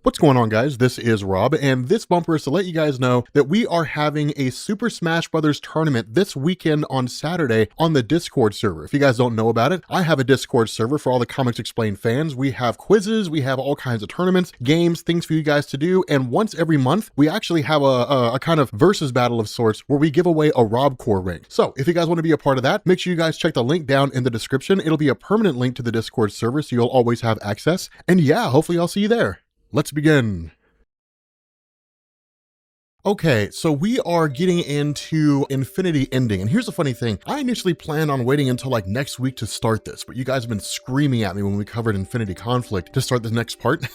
What's going on, guys? This is Rob, and this bumper is to let you guys know that we are having a Super Smash Bros. Tournament this weekend on Saturday on the Discord server. If you guys don't know about it, I have a Discord server for all the Comics Explained fans. We have quizzes, we have all kinds of tournaments, games, things for you guys to do, and once every month, we actually have a kind of versus battle of sorts where we give away a Rob Core ring. So if you guys want to be a part of that, make sure you guys check the link down in the description. It'll be a permanent link to the Discord server, so you'll always have access. And yeah, hopefully I'll see you there. Let's begin. Okay, so we are getting into Infinity Ending, and here's the funny thing. I initially planned on waiting until like next week to start this, but you guys have been screaming at me when we covered Infinity Conflict to start the next part.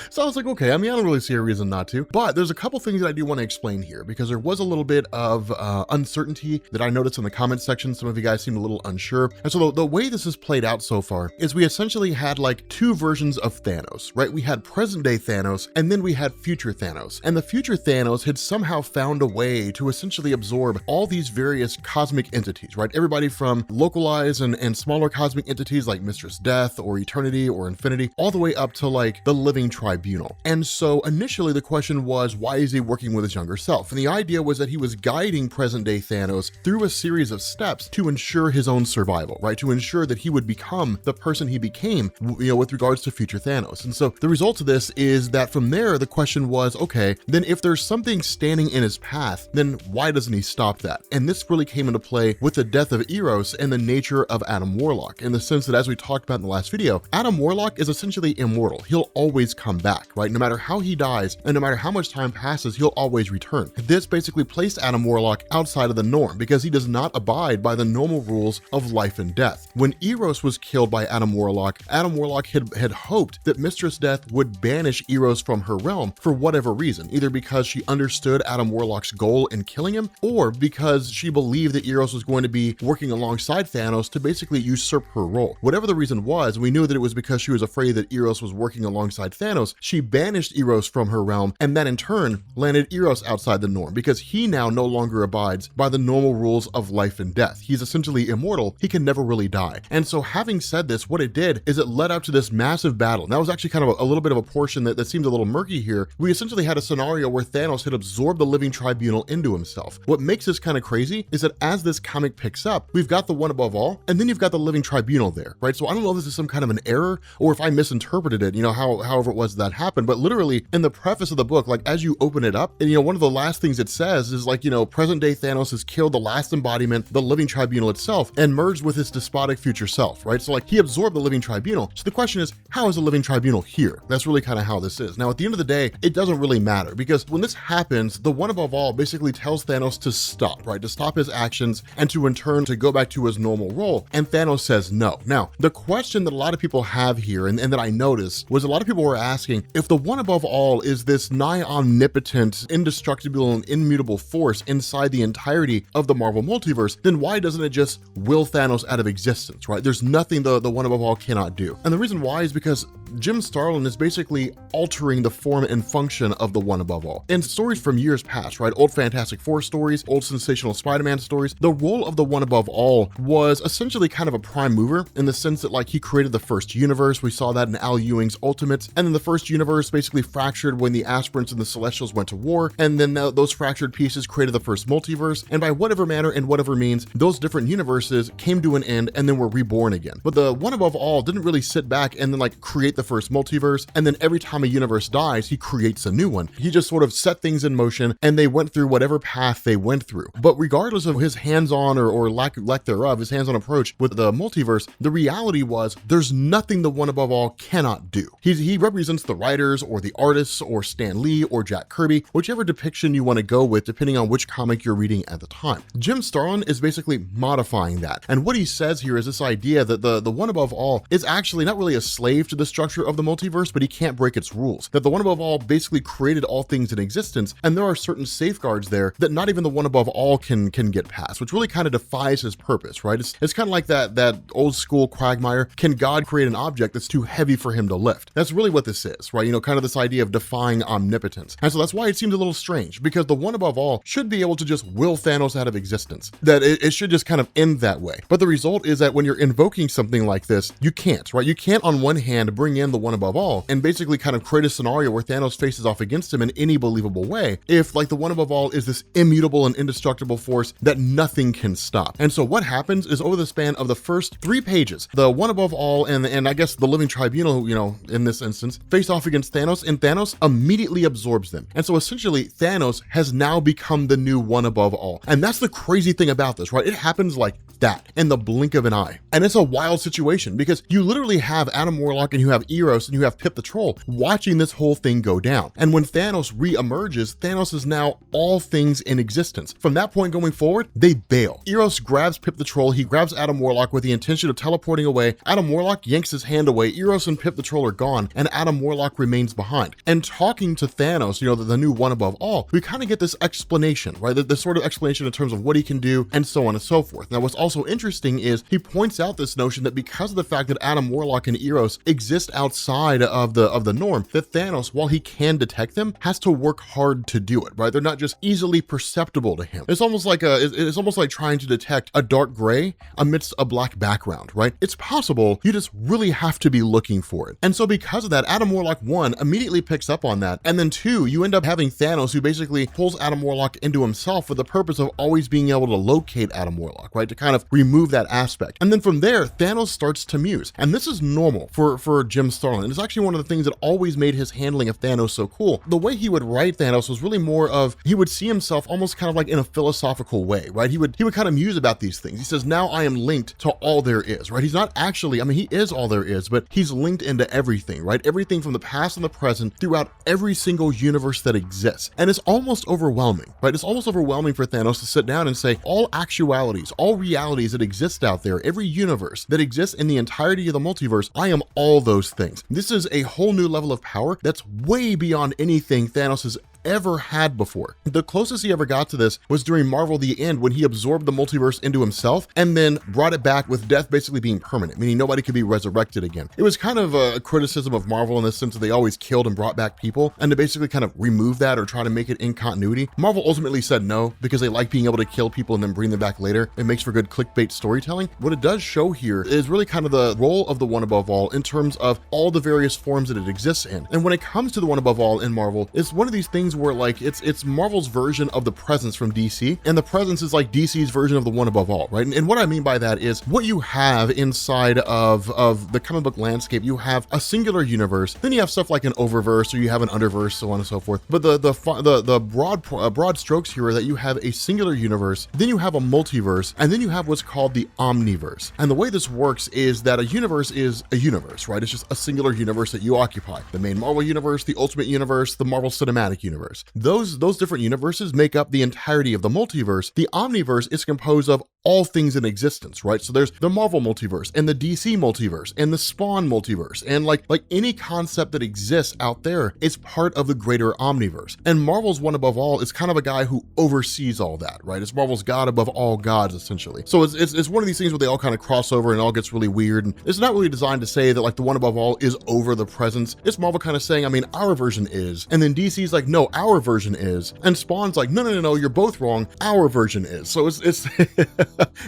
So I was like, okay, I don't really see a reason not to, but there's a couple things that I do want to explain here because there was a little bit of uncertainty that I noticed in the comment section. Some of you guys seemed a little unsure. And so the way this has played out so far is we essentially had like two versions of Thanos, right? We had present day Thanos, and then we had future Thanos. And the future Thanos had somehow found a way to essentially absorb all these various cosmic entities, right? Everybody from localized and smaller cosmic entities like Mistress Death or Eternity or Infinity, all the way up to like the Living Tribunal. And so initially the question was, why is he working with his younger self? And the idea was that he was guiding present day Thanos through a series of steps to ensure his own survival, right? To ensure that he would become the person he became, with regards to future Thanos. And so the result of this is that from there, the question was, okay, then if there's something standing in his path, then why doesn't he stop that? And this really came into play with the death of Eros and the nature of Adam Warlock, in the sense that, as we talked about in the last video, Adam Warlock is essentially immortal. He'll always come back, right? No matter how he dies and no matter how much time passes, he'll always return. This basically placed Adam Warlock outside of the norm because he does not abide by the normal rules of life and death. When Eros was killed by Adam Warlock had hoped that Mistress Death would banish Eros from her realm for whatever reason, either because she understood Adam Warlock's goal in killing him, or because she believed that Eros was going to be working alongside Thanos to basically usurp her role. Whatever the reason was, we knew that it was because she was afraid that Eros was working alongside Thanos. She banished Eros from her realm, and that in turn landed Eros outside the norm because he now no longer abides by the normal rules of life and death. He's essentially immortal. He can never really die. And so having said this, what it did is it led up to this massive battle. And that was actually kind of a little bit of a portion that seems a little murky here. We essentially had a scenario where Thanos had absorbed the Living Tribunal into himself. What makes this kind of crazy is that as this comic picks up, we've got the One Above All, and then you've got the Living Tribunal there, right? So I don't know if this is some kind of an error or if I misinterpreted it, however it was that happened, but literally in the preface of the book, like as you open it up, and one of the last things it says is like, present day Thanos has killed the last embodiment, the Living Tribunal itself, and merged with his despotic future self, right? So like he absorbed the Living Tribunal. So the question is, how is the Living Tribunal here? That's really kind of how this is. Now, at the end of the day, it doesn't really matter because when this happens, the One Above All basically tells Thanos to stop, right? To stop his actions and to in turn to go back to his normal role. And Thanos says no. Now, the question that a lot of people have here and that I noticed was a lot of people were asking, if the One Above All is this nigh omnipotent, indestructible, and immutable force inside the entirety of the Marvel multiverse, then why doesn't it just will Thanos out of existence, right? There's nothing the One Above All cannot do. And the reason why is because Jim Starlin is basically altering the form and function of the One Above All. In stories from years past, right? Old Fantastic Four stories, old Sensational Spider-Man stories, the role of the One Above All was essentially kind of a prime mover in the sense that like he created the first universe. We saw that in Al Ewing's Ultimates. And then the first universe basically fractured when the Aspirants and the Celestials went to war. And then those fractured pieces created the first multiverse. And by whatever manner and whatever means, those different universes came to an end and then were reborn again. But the One Above All didn't really sit back and then like create the first multiverse. And then every time a universe dies, he creates a new one. He just sort of set things in motion and they went through whatever path they went through. But regardless of his hands-on or lack thereof, his hands-on approach with the multiverse, the reality was there's nothing the One Above All cannot do. He represents the writers or the artists or Stan Lee or Jack Kirby, whichever depiction you want to go with depending on which comic you're reading at the time. Jim Starlin is basically modifying that. And what he says here is this idea that the One Above All is actually not really a slave to the structure of the multiverse, but he can't break its rules. That the One Above All basically created all things in existence, and there are certain safeguards there that not even the One Above All can get past, which really kind of defies his purpose, right? It's kind of like that old school quagmire, can God create an object that's too heavy for him to lift? That's really what this is, right? Kind of this idea of defying omnipotence. And so that's why it seems a little strange, because the One Above All should be able to just will Thanos out of existence, that it should just kind of end that way. But the result is that when you're invoking something like this, you can't, right? You can't on one hand bring bring in the one above all and basically kind of create a scenario where Thanos faces off against him in any believable way if like the one above all is this immutable and indestructible force that nothing can stop. And so what happens is over the span of the first 3 pages, the one above all and I guess the Living Tribunal, you know, in this instance, face off against Thanos, and Thanos immediately absorbs them. And so essentially Thanos has now become the new one above all. And that's the crazy thing about this, right? It happens like that in the blink of an eye. And it's a wild situation because you literally have Adam Warlock and you have Eros and you have Pip the Troll watching this whole thing go down. And when Thanos re-emerges, Thanos is now all things in existence. From that point going forward, they bail. Eros grabs Pip the Troll, he grabs Adam Warlock with the intention of teleporting away. Adam Warlock yanks his hand away, Eros and Pip the Troll are gone, and Adam Warlock remains behind. And talking to Thanos, you know, the new one above all, we kind of get this explanation, right? The sort of explanation in terms of what he can do and so on and so forth. Now, what's also interesting is he points out this notion that because of the fact that Adam Warlock and Eros exist outside of the norm, that Thanos, while he can detect them, has to work hard to do it, right? They're not just easily perceptible to him. It's almost like trying to detect a dark gray amidst a black background, right? It's possible, you just really have to be looking for it. And so because of that, Adam Warlock 1 immediately picks up on that, and then 2, you end up having Thanos who basically pulls Adam Warlock into himself for the purpose of always being able to locate Adam Warlock, right? To kind of remove that aspect. And then from there, Thanos starts to muse. And this is normal for Jim Starlin. It's actually one of the things that always made his handling of Thanos so cool. The way he would write Thanos was really more of, he would see himself almost kind of like in a philosophical way, right? He would kind of muse about these things. He says, now I am linked to all there is, right? He's not actually, I mean, he is all there is, but he's linked into everything, right? Everything from the past and the present throughout every single universe that exists. And it's almost overwhelming, right? It's almost overwhelming for Thanos to sit down and say, all actualities, all realities that exist out there, every universe that exists in the entirety of the multiverse, I am all those things. This is a whole new level of power that's way beyond anything Thanos has ever had before. The closest he ever got to this was during Marvel The End, when he absorbed the multiverse into himself and then brought it back with death basically being permanent, meaning nobody could be resurrected again. It was kind of a criticism of Marvel in the sense that they always killed and brought back people, and to basically kind of remove that or try to make it in continuity. Marvel ultimately said no, because they like being able to kill people and then bring them back later. It makes for good clickbait storytelling. What it does show here is really kind of the role of the one above all in terms of all the various forms that it exists in. And when it comes to the one above all in Marvel, it's one of these things where like it's Marvel's version of the presence from DC, and the presence is like DC's version of the one above all, right? And what I mean by that is what you have inside of the comic book landscape. You have a singular universe, then you have stuff like an oververse, or you have an underverse, so on and so forth. But the broad strokes here are that you have a singular universe, then you have a multiverse, and then you have what's called the omniverse. And the way this works is that a universe is a universe, right? It's just a singular universe that you occupy. The main Marvel universe, the Ultimate Universe, the Marvel Cinematic Universe. Those different universes make up the entirety of the multiverse. The omniverse is composed of all things in existence, right? So there's the Marvel multiverse and the DC multiverse and the Spawn multiverse, and like any concept that exists out there is part of the greater omniverse. And Marvel's one above all is kind of a guy who oversees all that, right? It's Marvel's god above all gods, essentially. So it's one of these things where they all kind of cross over and it all gets really weird. And it's not really designed to say that like the one above all is over the presence. It's Marvel kind of saying, I mean, our version is, and then DC's like, no, our version is, and Spawn's like, no, you're both wrong, our version is. So it's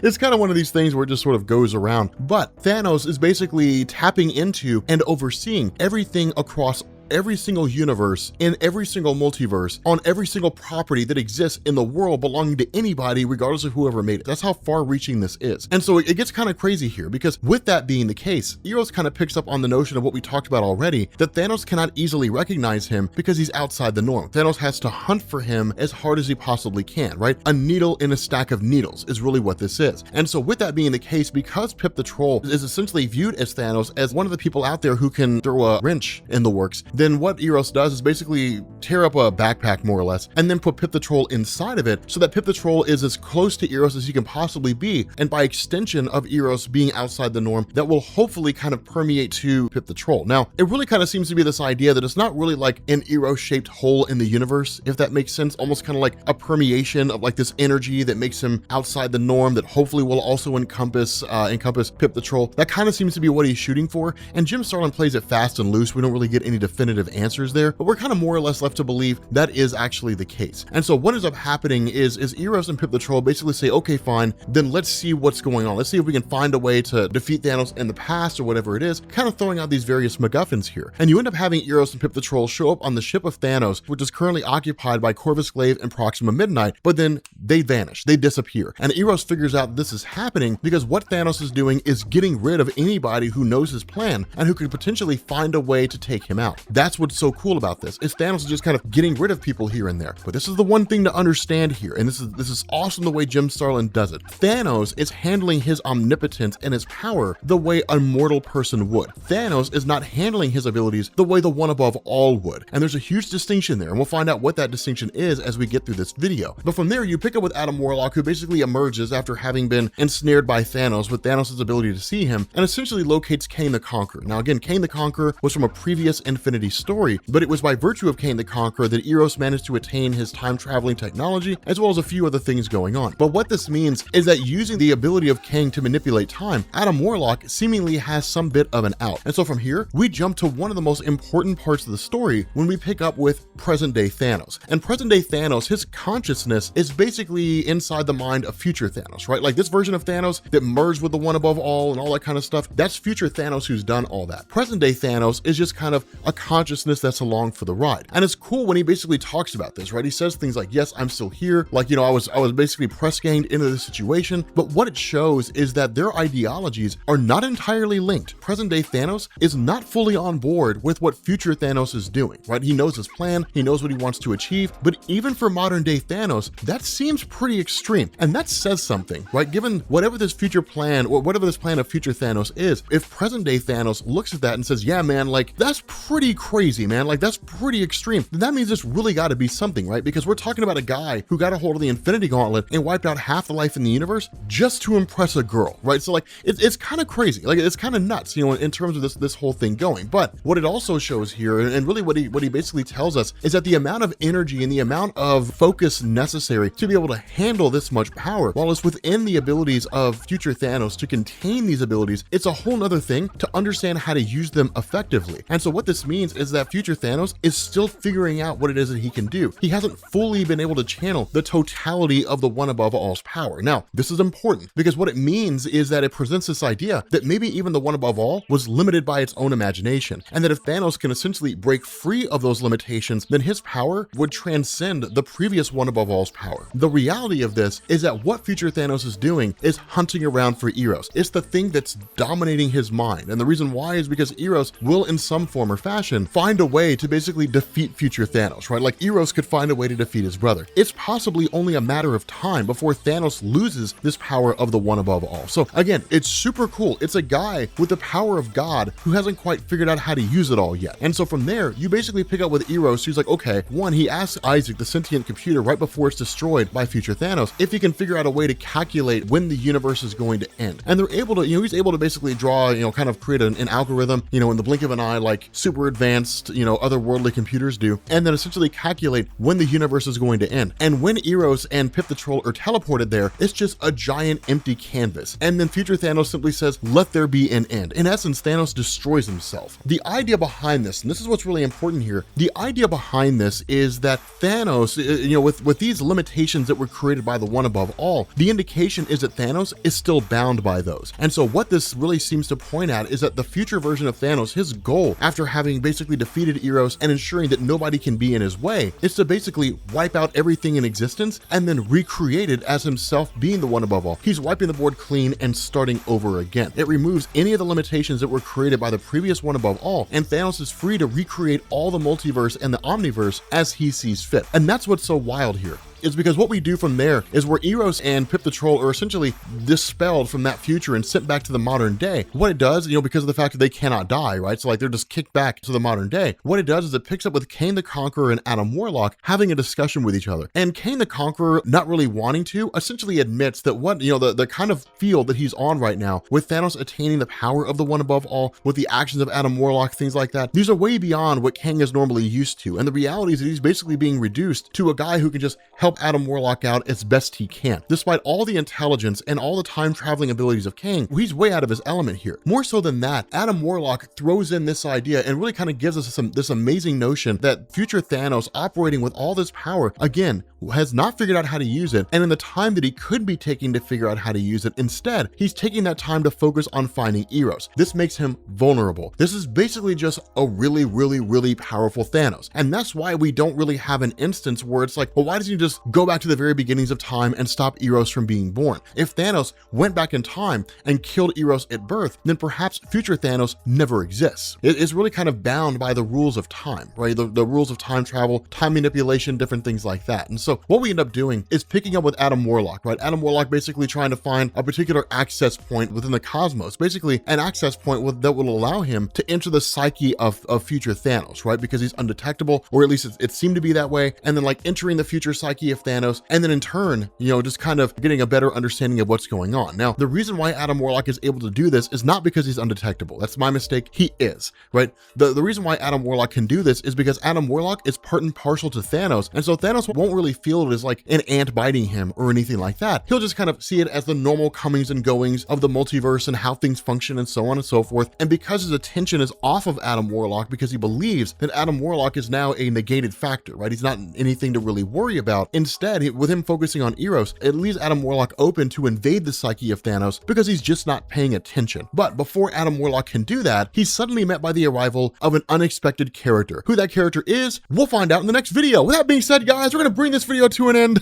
it's kind of one of these things where it just sort of goes around. But Thanos is basically tapping into and overseeing everything across every single universe, in every single multiverse, on every single property that exists in the world belonging to anybody, regardless of whoever made it. That's how far reaching this is. And so it gets kind of crazy here, because with that being the case, Eros kind of picks up on the notion of what we talked about already, that Thanos cannot easily recognize him because he's outside the norm. Thanos has to hunt for him as hard as he possibly can, right? A needle in a stack of needles is really what this is. And so with that being the case, because Pip the Troll is essentially viewed as Thanos as one of the people out there who can throw a wrench in the works, then what Eros does is basically tear up a backpack, more or less, and then put Pip the Troll inside of it, so that Pip the Troll is as close to Eros as he can possibly be, and by extension of Eros being outside the norm, that will hopefully kind of permeate to Pip the Troll. Now, it really kind of seems to be this idea that it's not really like an Eros-shaped hole in the universe, if that makes sense, almost kind of like a permeation of like this energy that makes him outside the norm that hopefully will also encompass Pip the Troll. That kind of seems to be what he's shooting for, and Jim Starlin plays it fast and loose. We don't really get any definitive definitive answers there, but we're kind of more or less left to believe that is actually the case. And so what ends up happening is Eros and Pip the Troll basically say, okay, fine, then let's see what's going on. Let's see if we can find a way to defeat Thanos in the past or whatever it is, kind of throwing out these various MacGuffins here. And you end up having Eros and Pip the Troll show up on the ship of Thanos, which is currently occupied by Corvus Glaive and Proxima Midnight, but then they vanish, they disappear. And Eros figures out this is happening because what Thanos is doing is getting rid of anybody who knows his plan and who could potentially find a way to take him out. That's what's so cool about this, is Thanos is just kind of getting rid of people here and there. But this is the one thing to understand here, and this is awesome the way Jim Starlin does it. Thanos is handling his omnipotence and his power the way a mortal person would. Thanos is not handling his abilities the way the one above all would. And there's a huge distinction there, and we'll find out what that distinction is as we get through this video. But from there, you pick up with Adam Warlock, who basically emerges after having been ensnared by Thanos with Thanos' ability to see him, and essentially locates Kang the Conqueror. Now again, Kang the Conqueror was from a previous Infinity story, but it was by virtue of Kang the Conqueror that Eros managed to attain his time-traveling technology, as well as a few other things going on. But what this means is that using the ability of Kang to manipulate time, Adam Warlock seemingly has some bit of an out. And so from here, we jump to one of the most important parts of the story when we pick up with present-day Thanos. And present-day Thanos, his consciousness is basically inside the mind of future Thanos, right? Like this version of Thanos that merged with the one above all and all that kind of stuff, that's future Thanos who's done all that. Present-day Thanos is just kind of a consciousness that's along for the ride. And it's cool when he basically talks about this, right? He says things like, yes, I'm still here. Like, you know, I was basically press ganged into this situation. But what it shows is that their ideologies are not entirely linked. Present-day Thanos is not fully on board with what future Thanos is doing, right? He knows his plan, he knows what he wants to achieve, but even for modern-day Thanos, that seems pretty extreme. And that says something, right? Given whatever this future plan, or whatever this plan of future Thanos is, if present-day Thanos looks at that and says, yeah, man, like, that's pretty crazy, man, like, that's pretty extreme, then that means there's really got to be something, right? Because we're talking about a guy who got a hold of the Infinity Gauntlet and wiped out half the life in the universe just to impress a girl, right? So like, it's kind of crazy, like, it's kind of nuts, you know, in terms of this whole thing going. But what it also shows here, and really what he basically tells us, is that the amount of energy and the amount of focus necessary to be able to handle this much power, while it's within the abilities of future Thanos to contain these abilities, it's a whole nother thing to understand how to use them effectively. And so what this means is that future Thanos is still figuring out what it is that he can do. He hasn't fully been able to channel the totality of the one above all's power. Now, this is important because what it means is that it presents this idea that maybe even the one above all was limited by its own imagination, and that if Thanos can essentially break free of those limitations, then his power would transcend the previous one above all's power. The reality of this is that what future Thanos is doing is hunting around for Eros. It's the thing that's dominating his mind, and the reason why is because Eros will in some form or fashion find a way to basically defeat future Thanos, right? Like Eros could find a way to defeat his brother. It's possibly only a matter of time before Thanos loses this power of the one above all. So again, it's super cool. It's a guy with the power of God who hasn't quite figured out how to use it all yet. And so from there, you basically pick up with Eros, who's like, okay, one, he asks Isaac, the sentient computer, right before it's destroyed by future Thanos, if he can figure out a way to calculate when the universe is going to end. And they're able to, you know, he's able to basically draw, you know, kind of create an algorithm, you know, in the blink of an eye, like super advanced, you know, otherworldly computers do, and then essentially calculate when the universe is going to end. And when Eros and Pip the Troll are teleported there, it's just a giant empty canvas. And then future Thanos simply says, let there be an end. In essence, Thanos destroys himself. The idea behind this, and this is what's really important here, the idea behind this is that Thanos, you know, with these limitations that were created by the one above all, the indication is that Thanos is still bound by those. And so what this really seems to point at is that the future version of Thanos, his goal after having basically defeated Eros and ensuring that nobody can be in his way, is to basically wipe out everything in existence and then recreate it as himself being the one above all. He's wiping the board clean and starting over again. It removes any of the limitations that were created by the previous one above all, and Thanos is free to recreate all the multiverse and the omniverse as he sees fit. And that's what's so wild here. Is because what we do from there is where Eros and Pip the Troll are essentially dispelled from that future and sent back to the modern day. What it does, you know, because of the fact that they cannot die, right? So like they're just kicked back to the modern day. What it does is it picks up with Kang the Conqueror and Adam Warlock having a discussion with each other. And Kang the Conqueror, not really wanting to, essentially admits that what, you know, the kind of field that he's on right now, with Thanos attaining the power of the one above all, with the actions of Adam Warlock, things like that, these are way beyond what Kang is normally used to. And the reality is that he's basically being reduced to a guy who can just help help Adam Warlock out as best he can. Despite all the intelligence and all the time traveling abilities of Kang, he's way out of his element here. More so than that, Adam Warlock throws in this idea and really kind of gives us this amazing notion that future Thanos, operating with all this power, again, has not figured out how to use it, and in the time that he could be taking to figure out how to use it, instead, he's taking that time to focus on finding Eros. This makes him vulnerable. This is basically just a really, really, really powerful Thanos, and that's why we don't really have an instance where it's like, well, why doesn't he just go back to the very beginnings of time and stop Eros from being born? If Thanos went back in time and killed Eros at birth, then perhaps future Thanos never exists. It is really kind of bound by the rules of time, right? The rules of time travel, time manipulation, different things like that. And so what we end up doing is picking up with Adam Warlock, right? Adam Warlock basically trying to find a particular access point within the cosmos, basically an access point that will allow him to enter the psyche of future Thanos, right? Because he's undetectable, or at least it seemed to be that way. And then like entering the future psyche of Thanos, and then in turn, you know, just kind of getting a better understanding of what's going on. Now, the reason why Adam Warlock is able to do this is not because he's undetectable. That's my mistake. He is, right? The reason why Adam Warlock can do this is because Adam Warlock is part and parcel to Thanos, and so Thanos won't really feel it as like an ant biting him or anything like that. He'll just kind of see it as the normal comings and goings of the multiverse and how things function and so on and so forth. And because his attention is off of Adam Warlock, because he believes that Adam Warlock is now a negated factor, right? He's not anything to really worry about. Instead, with him focusing on Eros, it leaves Adam Warlock open to invade the psyche of Thanos because he's just not paying attention. But before Adam Warlock can do that, he's suddenly met by the arrival of an unexpected character. Who that character is, we'll find out in the next video. With that being said, guys, we're gonna bring this video to an end.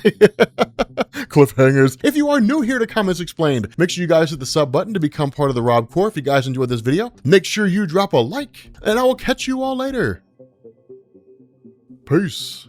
Cliffhangers. If you are new here to Comments Explained, make sure you guys hit the sub button to become part of the Rob Corps. If you guys enjoyed this video, make sure you drop a like, and I will catch you all later. Peace.